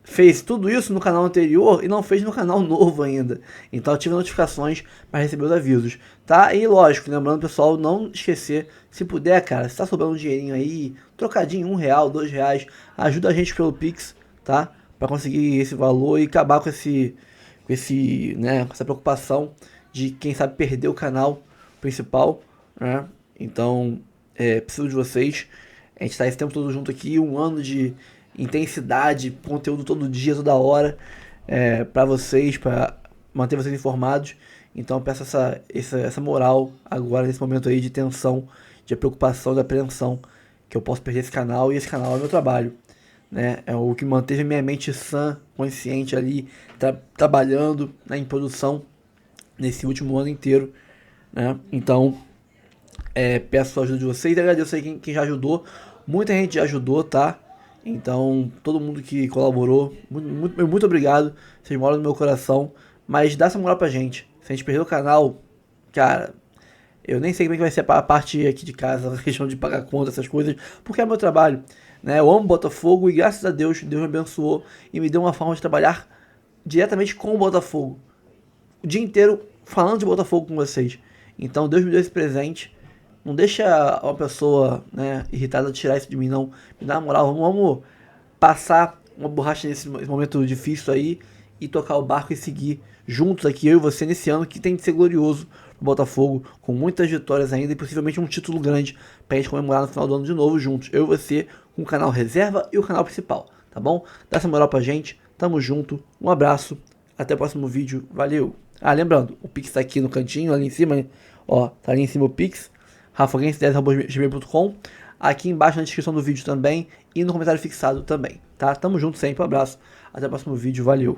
fez tudo isso no canal anterior e não fez no canal novo ainda. Então ative as notificações para receber os avisos, tá? E lógico, lembrando, pessoal, não esquecer, se puder, cara, se tá sobrando um dinheirinho aí, trocadinho, R$1, R$2, ajuda a gente pelo Pix, tá? Para conseguir esse valor e acabar com essa preocupação de, quem sabe, perder o canal principal, né? Então, preciso de vocês. A gente está esse tempo todo junto aqui, 1 ano de intensidade, conteúdo todo dia, toda hora, para vocês, para manter vocês informados. Então, peço essa moral agora, nesse momento aí de tensão, de preocupação, de apreensão, que eu posso perder esse canal, e esse canal é meu trabalho, né? É o que manteve minha mente sã, consciente ali, trabalhando, né, em produção nesse último ano inteiro, né? Então, peço a ajuda de vocês, agradeço aí quem já ajudou, muita gente já ajudou, tá? Então, todo mundo que colaborou, muito obrigado, vocês moram no meu coração, mas dá essa moral pra gente. Se a gente perder o canal, cara, eu nem sei como é que vai ser a parte aqui de casa, a questão de pagar conta, essas coisas, porque é meu trabalho, né? Eu amo Botafogo e graças a Deus, Deus me abençoou e me deu uma forma de trabalhar diretamente com o Botafogo. O dia inteiro falando de Botafogo com vocês. Então, Deus me deu esse presente. Não deixa uma pessoa, né, irritada tirar isso de mim, não. Me dá uma moral, vamos passar uma borracha nesse momento difícil aí e tocar o barco e seguir juntos aqui, eu e você, nesse ano que tem de ser glorioso pro Botafogo, com muitas vitórias ainda e possivelmente um título grande pra gente comemorar no final do ano de novo juntos. Eu e você, com o canal Reserva e o canal principal, tá bom? Dá essa moral pra gente, tamo junto, um abraço, até o próximo vídeo, valeu! Ah, lembrando, o Pix tá aqui no cantinho, ali em cima, ó, tá ali em cima o Pix, rafaguense10@gmail.com, aqui embaixo na descrição do vídeo também e no comentário fixado também, tá? Tamo junto sempre, um abraço, até o próximo vídeo, valeu!